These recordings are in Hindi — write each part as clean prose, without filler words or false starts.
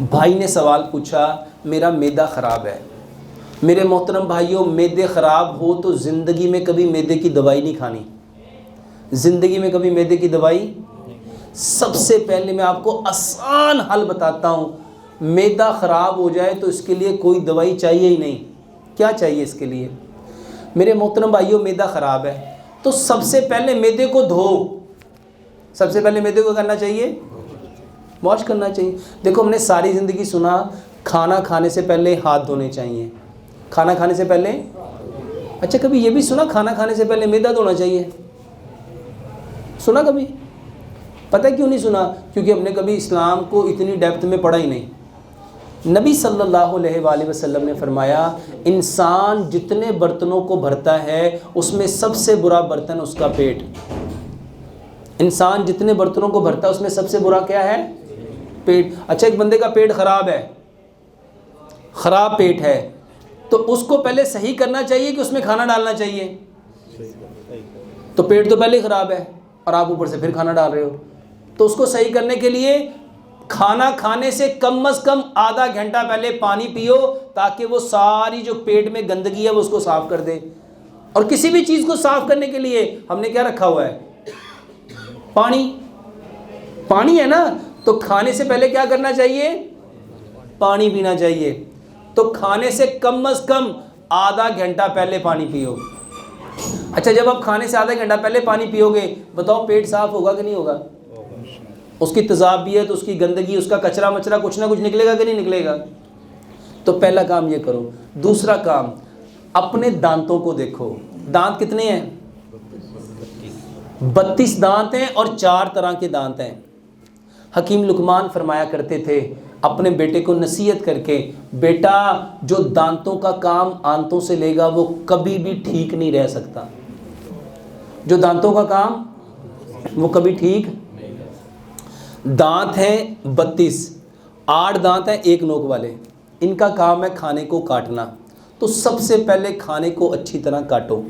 भाई ने सवाल पूछा, मेरा मैदा ख़राब है। मेरे मोहतरम भाइयों, मैदे ख़राब हो तो ज़िंदगी में कभी मैदे की दवाई नहीं खानी, ज़िंदगी में कभी मैदे की दवाई। सबसे पहले मैं आपको आसान हल बताता हूँ, मैदा ख़राब हो जाए तो इसके लिए कोई दवाई चाहिए ही नहीं। क्या चाहिए इसके लिए? मेरे मोहतरम भाइयों, मैदा ख़राब है तो सबसे पहले मैदे को धो। सबसे पहले मैदे को करना चाहिए, वॉश करना चाहिए। देखो, हमने सारी ज़िंदगी सुना खाना खाने से पहले हाथ धोने चाहिए, खाना खाने से पहले। अच्छा, कभी ये भी सुना खाना खाने से पहले मैदा धोना चाहिए? सुना कभी? पता है क्यों नहीं सुना? क्योंकि हमने कभी इस्लाम को इतनी डेप्थ में पढ़ा ही नहीं। नबी सल्लल्लाहु अलैहि वसल्लम ने फरमाया, इंसान जितने बर्तनों को भरता है उसमें सबसे बुरा बर्तन उसका पेट। इंसान जितने बर्तनों को भरता है उसमें सबसे बुरा क्या है? पेट। अच्छा, एक बंदे का पेट ख़राब है, ख़राब पेट है, तो उसको पहले सही करना चाहिए कि उसमें खाना डालना चाहिए? तो पेट तो पहले ही ख़राब है और आप ऊपर से फिर खाना डाल रहे हो, तो उसको सही करने के लिए खाना खाने से कम आधा घंटा पहले पानी पियो, ताकि वो सारी जो पेट में गंदगी है वो उसको साफ़ कर दे। और किसी भी चीज़ को साफ़ करने के लिए हमने क्या रखा हुआ है? पानी। पानी है ना, तो खाने से पहले क्या करना चाहिए? पानी पीना चाहिए। तो खाने से कम आधा घंटा पहले पानी पियो। अच्छा, जब आप खाने से आधा घंटा पहले पानी पियोगे, बताओ पेट साफ होगा कि नहीं होगा? उसकी तेज़ाबियत, उसकी गंदगी, उसका कचरा मचरा कुछ ना कुछ निकलेगा कि नहीं निकलेगा? तो पहला काम ये करो। दूसरा काम, अपने दांतों को देखो। दांत कितने हैं? 32 दांत हैं और 4 तरह के दांत हैं। हकीम लुकमान फरमाया करते थे अपने बेटे को नसीहत करके, बेटा जो दांतों का काम आंतों से लेगा वो कभी भी ठीक नहीं रह सकता। जो दांतों का काम वो कभी ठीक। दांत हैं 32, 8 दांत हैं एक नोक वाले, इनका काम है खाने को काटना। तो सबसे पहले खाने को अच्छी तरह काटो,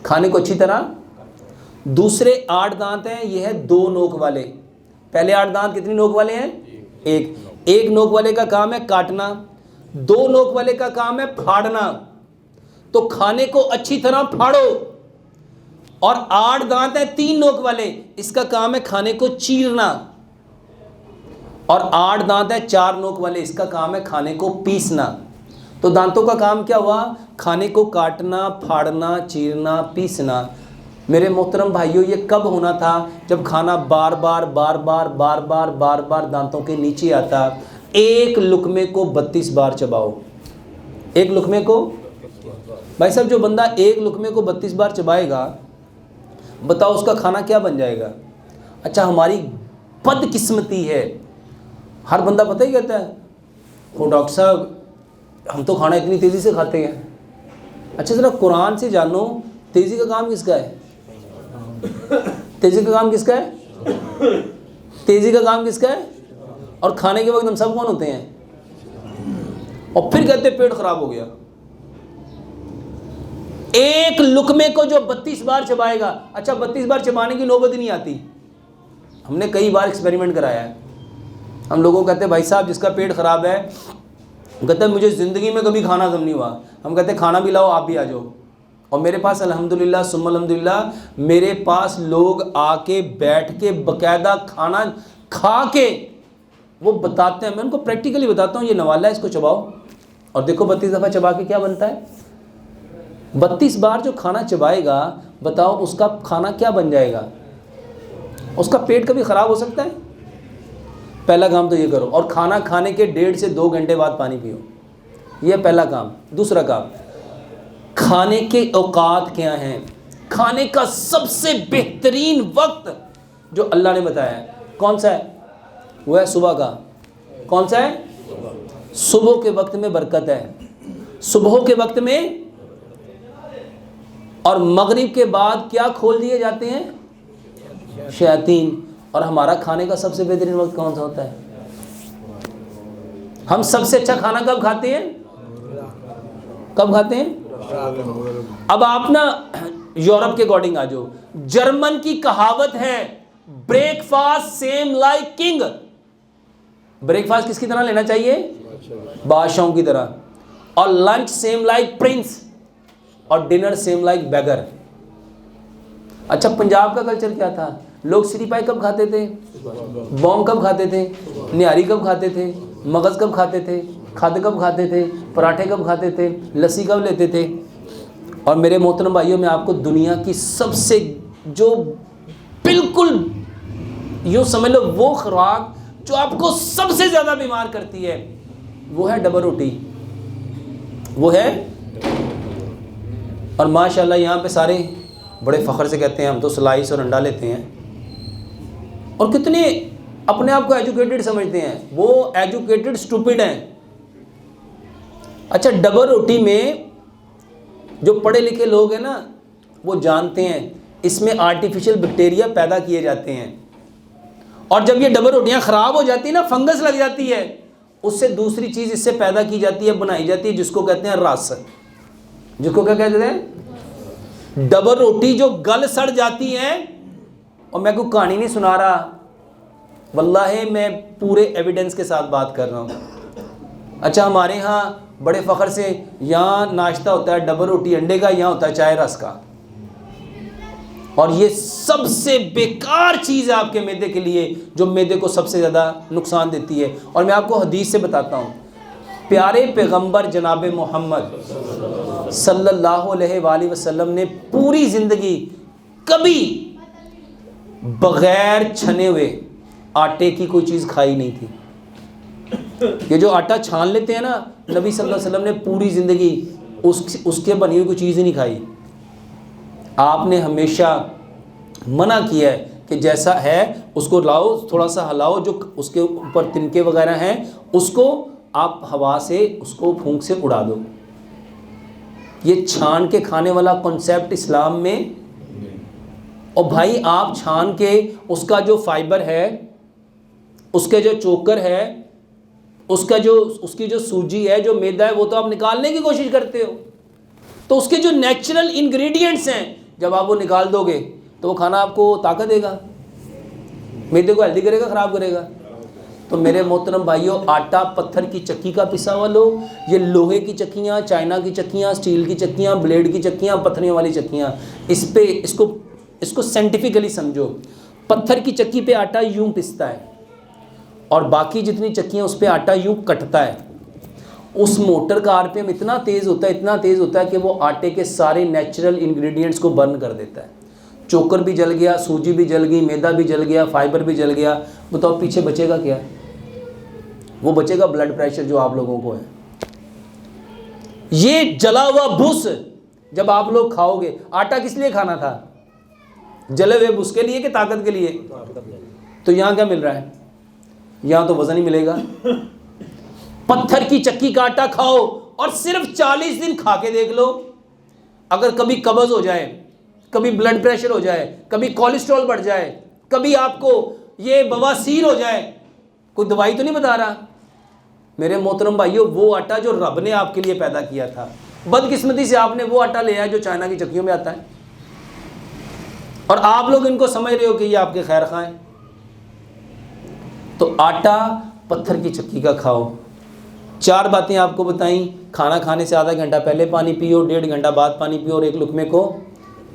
खाने को अच्छी तरह। दूसरे 8 दांत हैं, ये है 2 नोक वाले। पहले 8 दांत कितनी नोक वाले हैं? एक नोक वाले का काम है काटना, 2 नोक वाले का काम है फाड़ना। तो खाने को अच्छी तरह फाड़ो। और 8 दांत हैं 3 नोक वाले, इसका काम है खाने को चीरना। और 8 दांत हैं 4 नोक वाले, इसका काम है खाने को पीसना। तो दांतों का काम क्या हुआ? खाने को काटना, फाड़ना, चीरना, पीसना। मेरे मोहतरम भाइयों, ये कब होना था? जब खाना बार बार दांतों के नीचे आता। एक लुकमे को 32 बार चबाओ। एक लुकमे को, भाई साहब, जो बंदा एक लुकमे को 32 बार चबाएगा, बताओ उसका खाना क्या बन जाएगा? अच्छा, हमारी बदकिस्मती है, हर बंदा पता ही कहता है, ओ डॉक्टर साहब हम तो खाना इतनी तेज़ी से खाते हैं। अच्छा, ज़रा कुरान से जानो, तेज़ी का काम किसका है? तेज़ी का काम किसका है? तेज़ी का काम किसका है? और खाने के वक्त हम सब कौन होते हैं? और फिर कहते पेट खराब हो गया। एक लुकमे को जो 32 बार चबाएगा, अच्छा 32 बार चबाने की नौबत ही नहीं आती। हमने कई बार एक्सपेरिमेंट कराया है। हम लोगों को कहते हैं भाई साहब जिसका पेट ख़राब है, कहते हैं मुझे ज़िंदगी में कभी खाना कम नहीं हुआ। हम कहते हैं खाना भी लाओ, आप भी आ जाओ। और मेरे पास अल्हम्दुलिल्लाह सुम्मा अल्हम्दुलिल्लाह, मेरे पास लोग आके बैठ के बाकायदा खाना खा के वो बताते हैं। मैं उनको प्रैक्टिकली बताता हूँ, ये नवाला है, इसको चबाओ और देखो 32 दफ़ा चबा के क्या बनता है। 32 बार जो खाना चबाएगा, बताओ उसका खाना क्या बन जाएगा? उसका पेट कभी ख़राब हो सकता है? पहला काम तो ये करो। और खाना खाने के 1.5 से 2 घंटे बाद पानी पियो, ये पहला काम। दूसरा काम, खाने के औकात क्या हैं? खाने का सबसे बेहतरीन वक्त जो अल्लाह ने बताया है कौन सा है? वो है सुबह का। कौन सा है? सुबह के वक्त में बरकत है, सुबह के वक्त में। और मगरिब के बाद क्या खोल दिए जाते हैं? शैतान। और हमारा खाने का सबसे बेहतरीन वक्त कौन सा होता है? हम सबसे अच्छा खाना कब खाते हैं? कब खाते हैं? अब आप ना यूरोप के अकॉर्डिंग आ जाओ। जर्मन की कहावत है, breakfast same like king. Breakfast किसकी तरह लेना चाहिए? बादशाहों की तरह। और लंच सेम लाइक प्रिंस और डिनर सेम लाइक बेगर। अच्छा, पंजाब का कल्चर क्या था? लोग सिरी पाई कब खाते थे? बॉम्ब कब खाते थे? निहारी कब खाते थे? मगज़ कब खाते थे? खाद कब खाते थे? पराठे कब खाते थे? लस्सी कब लेते थे? और मेरे मोहतरम भाइयों, मैं आपको दुनिया की सबसे जो बिल्कुल यूँ समझ लो वो खुराक जो आपको सबसे ज़्यादा बीमार करती है, वो है डबल रोटी, वो है। और माशाल्लाह यहाँ पे सारे बड़े फ़ख्र से कहते हैं हम तो स्लाइस और अंडा लेते हैं, और कितने अपने आप को एजुकेटेड समझते हैं। वो एजुकेटेड स्टूपिड हैं। अच्छा, डबल रोटी में जो पढ़े लिखे लोग हैं ना, वो जानते हैं इसमें आर्टिफिशियल बैक्टीरिया पैदा किए जाते हैं, और जब ये डबल रोटियां ख़राब हो जाती है ना, फंगस लग जाती है, उससे दूसरी चीज़ इससे पैदा की जाती है, बनाई जाती है, जिसको कहते हैं रस। जिसको क्या कहते हैं? डबल रोटी जो गल सड़ जाती है। और मैं कोई कहानी नहीं सुना रहा, वल्लाहि मैं पूरे एविडेंस के साथ बात कर रहा हूँ। अच्छा, हमारे यहाँ बड़े फ़ख्र से यहाँ नाश्ता होता है डबल रोटी अंडे का, यहाँ होता है चाय रस का। और ये सबसे बेकार चीज़ है आपके मैदे के लिए, जो मैदे को सबसे ज़्यादा नुकसान देती है। और मैं आपको हदीस से बताता हूँ, प्यारे पैगंबर जनाब मोहम्मद सल्लल्लाहु अलैहि वसल्लम ने पूरी ज़िंदगी कभी बग़ैर छने हुए आटे की कोई चीज़ खाई नहीं थी। ये जो आटा छान लेते हैं ना, नबी सल्लल्लाहु अलैहि वसल्लम ने पूरी ज़िंदगी उसके बनी हुई कोई चीज़ ही नहीं खाई। आपने हमेशा मना किया है कि जैसा है उसको लाओ, थोड़ा सा हिलाओ, जो उसके ऊपर तिनके वगैरह हैं उसको आप हवा से, उसको फूंक से उड़ा दो। ये छान के खाने वाला कॉन्सेप्ट इस्लाम में। और भाई आप छान के उसका जो फाइबर है, उसके जो चोकर है, उसकी जो सूजी है, जो मैदा है, वो तो आप निकालने की कोशिश करते हो। तो उसके जो नेचुरल इंग्रेडिएंट्स हैं, जब आप वो निकाल दोगे तो वो खाना आपको ताकत देगा, मैदे को हेल्दी करेगा, ख़राब करेगा। तो मेरे मोहतरम भाइयों, आटा पत्थर की चक्की का पिसा हुआ लो, ये लोहे की चक्कियाँ, चाइना की चक्कियाँ, स्टील की चक्कियाँ, ब्लेड की चक्कियाँ, पत्थरियों वाली चक्कियाँ, इसको साइंटिफिकली समझो। पत्थर की चक्की पे आटा यूँ पिसता है और बाकी जितनी चक्कियाँ उस पर आटा यूँ कटता है। उस मोटर का आरपीएम इतना तेज़ होता है कि वो आटे के सारे नेचुरल इंग्रेडिएंट्स को बर्न कर देता है। चोकर भी जल गया, सूजी भी जल गई, मैदा भी जल गया, फाइबर भी जल गया। बताओ पीछे बचेगा क्या? वो बचेगा ब्लड प्रेशर जो आप लोगों को है। ये जला हुआ भूस जब आप लोग खाओगे, आटा किस लिए खाना था? जले हुए भूस के लिए कि ताकत के लिए? तो यहाँ क्या मिल रहा है? यहाँ तो वजन ही मिलेगा। पत्थर की चक्की का आटा खाओ और सिर्फ 40 दिन खा के देख लो, अगर कभी कब्ज हो जाए, कभी ब्लड प्रेशर हो जाए, कभी कोलेस्ट्रॉल बढ़ जाए, कभी आपको ये बवासीर हो जाए, कोई दवाई तो नहीं बता रहा। मेरे मोहतरम भाइयों, वो आटा जो रब ने आपके लिए पैदा किया था, बदकिस्मती से आपने वो आटा ले आया जो चाइना की चक्कियों में आता है, और आप लोग इनको समझ रहे हो कि ये आपके खैर खाएं। तो आटा पत्थर की चक्की का खाओ। 4 बातें आपको बताई। खाना खाने से आधा घंटा पहले पानी पियो, 1.5 घंटा बाद पानी पियो, और एक लुकमे को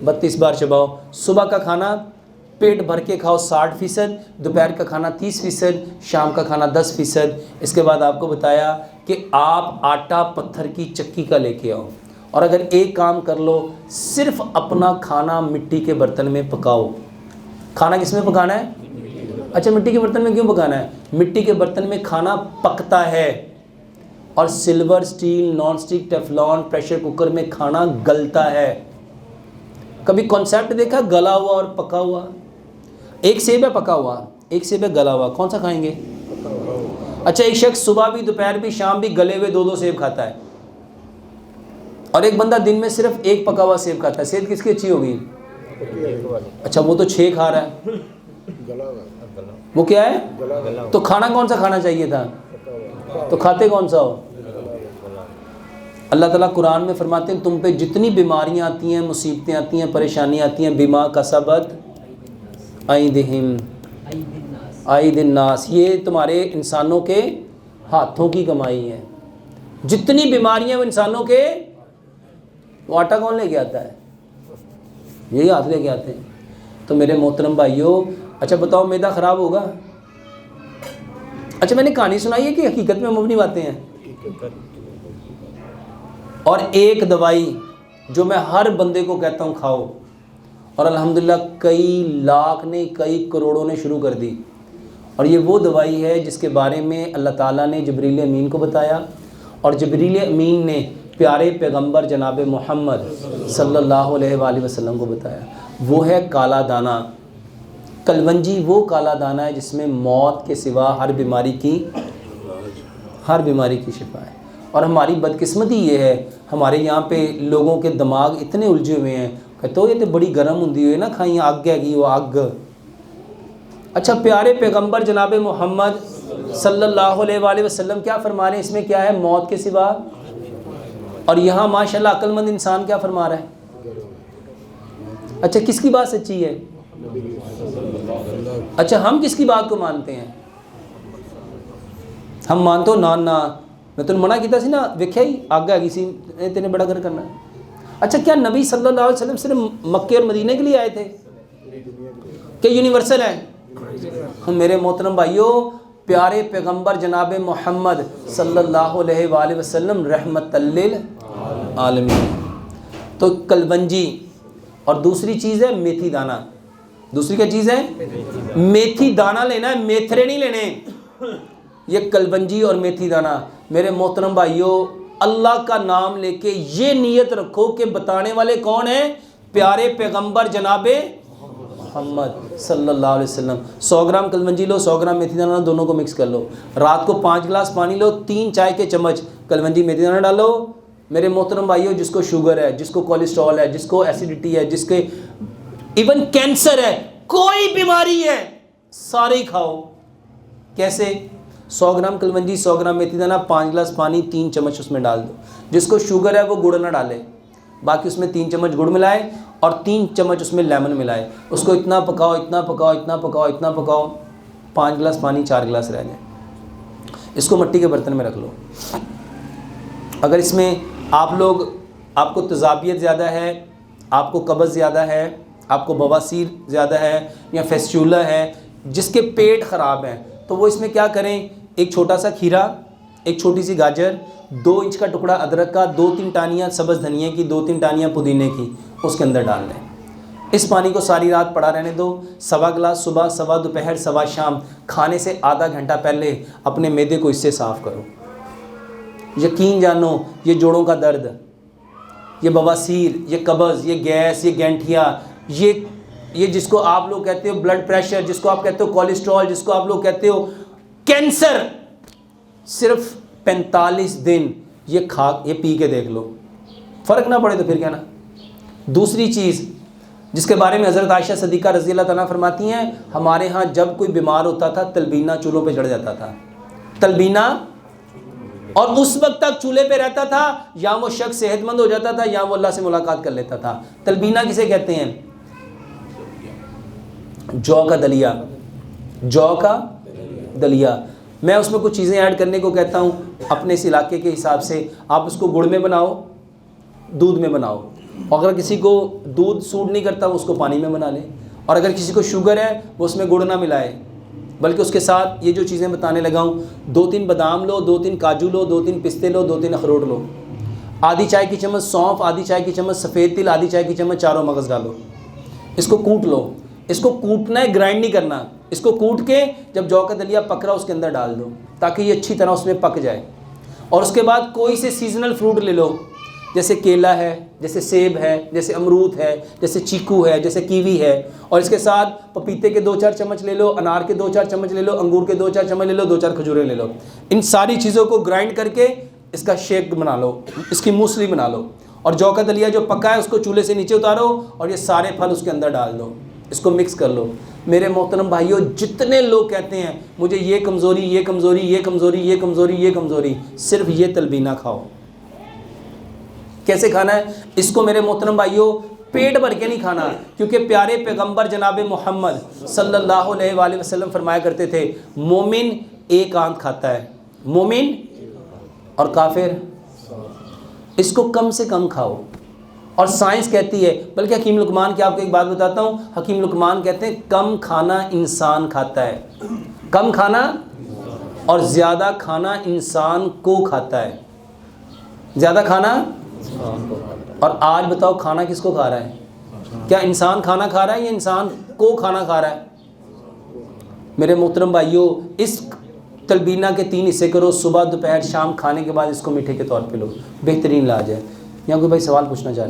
32 बार चबाओ। सुबह का खाना पेट भर के खाओ 60%, दोपहर का खाना 30%, शाम का खाना 10%। इसके बाद आपको बताया कि आप आटा पत्थर की चक्की का लेके आओ, और अगर एक काम कर लो, सिर्फ अपना खाना मिट्टी के बर्तन में पकाओ। खाना किस में पकाना है? अच्छा, मिट्टी के बर्तन में क्यों पकाना है? मिट्टी के बर्तन में खाना पकता है, और silver, steel, non stick, Teflon, pressure cooker में खाना गलता है। कभी कॉन्सेप्ट देखा गला हुआ और पका हुआ? एक सेब है पका हुआ, एक सेब है गला हुआ, कौन सा खाएंगे? अच्छा, एक शख्स सुबह भी, दोपहर भी, शाम भी गले हुए 2-2 सेब खाता है, और एक बंदा दिन में सिर्फ एक पका हुआ सेब खाता है। सेहत किसकी अच्छी होगी? अच्छा, वो तो 6 खा रहा है, वो क्या है? तो खाना कौन सा खाना चाहिए था? तो खाते कौन सा हो? अल्लाह ताला कुरान में फरमाते हैं, तुम पे जितनी बीमारियां आती हैं, मुसीबतें आती हैं, परेशानियां आती हैं, बिमा कसबत ऐदिहिम, आई दिन नास, ये तुम्हारे इंसानों के हाथों की कमाई है। जितनी बीमारियां वो इंसानों के, वो आटा कौन लेके आता है? यही हाथ लेके आते हैं। तो मेरे मोहतरम भाइयों, अच्छा बताओ मैदा ख़राब होगा? अच्छा मैंने कहानी सुनाई है कि हकीकत में मबनी बातें हैं। और एक दवाई जो मैं हर बंदे को कहता हूँ खाओ, और अल्हम्दुलिल्लाह कई लाख ने, कई करोड़ों ने शुरू कर दी। और ये वो दवाई है जिसके बारे में अल्लाह ताला ने जिब्रील अमीन को बताया, और जिब्रील अमीन ने प्यारे पैगंबर जनाब मोहम्मद सल्लल्लाहु अलैहि वसल्लम को बताया। वो है काला दाना। कलवंजी वो काला दाना है जिसमें मौत के सिवा हर बीमारी की शिफा है। और हमारी बदकिस्मती ये है, हमारे यहाँ पे लोगों के दिमाग इतने उलझे हुए हैं, कहते हो ये तो बड़ी गर्म होंदी हुई ना खाई, आग हैगी वो आग। अच्छा प्यारे पैगंबर जनाब मोहम्मद सल्लल्लाहु अलैहि वसल्लम क्या फरमा रहे हैं? इसमें क्या है? मौत के सिवा। और यहाँ माशाल्लाह अक्लमंद इंसान क्या फरमा रहा है? अच्छा किसकी बात सच्ची है? अच्छा हम किसकी बात को मानते हैं? हम मानते हो ना ना, मैं तुम मना किया सी ना, वेख्या ही आग हैगी सी, तेने बड़ा घर करना। अच्छा क्या नबी सल्लल्लाहु अलैहि वसल्लम सिर्फ मक्के और मदीने के लिए आए थे? क्या यूनिवर्सल है? हम मेरे मोहतरम भाइयों, प्यारे पैगंबर जनाब मोहम्मद सल्लल्लाहु अलैहि वसल्लम रहमतल लिल आलमीन। तो कलवंजी, और दूसरी चीज़ है मेथी दाना। दूसरी क्या चीज़ है? मेथी दाना लेना है, मेथरे नहीं लेने। ये कलवंजी और मेथी दाना। मेरे मोहतरम भाइयों, अल्लाह का नाम लेके ये नीयत रखो कि बताने वाले कौन है? प्यारे पैगंबर जनाबे मोहम्मद सल्लल्लाहु अलैहि वसल्लम। 100 ग्राम कलवंजी लो, 100 ग्राम मेथी दाना, दोनों को मिक्स कर लो। रात को 5 गिलास पानी लो, 3 चाय के चम्मच कलवंजी मेथी दाना डालो। मेरे मोहतरम भाइयों, जिसको शुगर है, जिसको कोलेस्ट्रॉल है, जिसको एसिडिटी है, जिसके इवन कैंसर है, कोई बीमारी है, सारे ही खाओ। कैसे? 100 ग्राम कलवंजी, 100 ग्राम मेथी दाना, 5 गिलास पानी, 3 चम्मच उसमें डाल दो। जिसको शुगर है वो गुड़ ना डाले, बाकी उसमें 3 चम्मच गुड़ मिलाए और 3 चम्मच उसमें लेमन मिलाए। उसको इतना पकाओ, इतना पकाओ, इतना पकाओ, इतना पकाओ, 5 गिलास पानी, 4 गिलास रह जाए। इसको मिट्टी के बर्तन में रख लो। अगर इसमें आपको तजाबियत ज़्यादा है, आपको कब्ज़ ज़्यादा है, आपको बवासीर ज़्यादा है या फेस्चूला है, जिसके पेट ख़राब है, तो वो इसमें क्या करें? एक छोटा सा खीरा, एक छोटी सी गाजर, 2 इंच का टुकड़ा अदरक का, 2-3 टानियाँ सब्ज़ धनिया की, 2-3 टानियाँ पुदीने की उसके अंदर डाल लें। इस पानी को सारी रात पड़ा रहने दो। 1.25 गिलास सुबह, 1.25 दोपहर, 1.25 शाम, खाने से आधा घंटा पहले अपने मैदे को इससे साफ़ करो। यकीन जानो, ये जोड़ों का दर्द, ये बवासीर, ये कब्ज़, ये गैस, ये गैंठिया, ये जिसको आप लोग कहते हो ब्लड प्रेशर, जिसको आप कहते हो कोलेस्ट्रॉल, जिसको आप लोग कहते हो कैंसर, सिर्फ 45 दिन ये पी के देख लो, फ़र्क ना पड़े तो फिर क्या ना। दूसरी चीज़ जिसके बारे में हज़रत आयशा सदीक़ा रज़ी अल्लाह तआला फरमाती हैं, हमारे यहाँ जब कोई बीमार होता था तलबीना चूल्हों पे चढ़ जाता था, तलबीना, और उस वक्त तक चूल्हे पे रहता था, या वो शख्स सेहतमंद हो जाता था या वो अल्लाह से मुलाकात कर लेता था। तलबीना किसे कहते हैं? जौ का दलिया, जौ का दलिया। मैं उसमें कुछ चीज़ें ऐड करने को कहता हूँ अपने इस इलाके के हिसाब से। आप उसको गुड़ में बनाओ, दूध में बनाओ, और अगर किसी को दूध सूट नहीं करता वो उसको पानी में बना ले, और अगर किसी को शुगर है वो उसमें गुड़ ना मिलाए, बल्कि उसके साथ ये जो चीज़ें बताने लगा हूँ, 2-3 बादाम लो, 2-3 काजू लो, 2-3 पिस्ते लो, 2-3 अखरोट लो, आधी चाय की चम्मच सौंफ, आधी चाय की चम्मच सफ़ेद तिल, आधी चाय की चम्मच चारों मगज़ डालो। इसको कूट लो। इसको कूटना है, ग्राइंड नहीं करना। इसको कूट के जब जौ का दलिया पक रहा उसके अंदर डाल दो, ताकि ये अच्छी तरह उसमें पक जाए। और उसके बाद कोई से सीजनल फ्रूट ले लो, जैसे केला है, जैसे सेब है, जैसे अमरूद है, जैसे चीकू है, जैसे कीवी है, और इसके साथ पपीते के 2-4 चम्मच ले लो, अनार के 2-4 चम्मच ले लो, अंगूर के 2-4 चम्मच ले लो, 2-4 खजूरें ले लो। इन सारी चीज़ों को ग्राइंड करके इसका शेक बना लो, इसकी मूसली बना लो, और जौ का दलिया जो पका है उसको चूल्हे से नीचे उतारो और ये सारे फल उसके अंदर डाल दो, इसको मिक्स कर लो। मेरे मोहतरम भाइयों, जितने लोग कहते हैं मुझे ये कमज़ोरी, ये कमज़ोरी, ये कमज़ोरी, ये कमज़ोरी, ये कमज़ोरी, सिर्फ ये तलबीना खाओ। कैसे खाना है इसको? मेरे मोहतरम भाइयों, पेट भर के नहीं खाना, क्योंकि प्यारे पैगंबर जनाब मोहम्मद सल्लल्लाहु अलैहि वसल्लम फरमाया करते थे, मोमिन एक आंत खाता है, मोमिन, और काफिर इसको कम से कम खाओ। और साइंस कहती है, बल्कि हकीम लुकमान की आपको एक बात बताता हूँ, हकीम लुकमान कहते हैं कम खाना इंसान खाता है, कम खाना और ज़्यादा खाना इंसान को खाता है, ज़्यादा खाना। और आज बताओ खाना किसको खा रहा है? क्या इंसान खाना खा रहा है या इंसान को खाना खा रहा है? मेरे मोहतरम भाइयों, इस तलबीना के 3 हिस्से करो, सुबह दोपहर शाम, खाने के बाद इसको मीठे के तौर पे लो, बेहतरीन इलाज है। यहाँ कोई भाई सवाल पूछना चाह रहे हैं?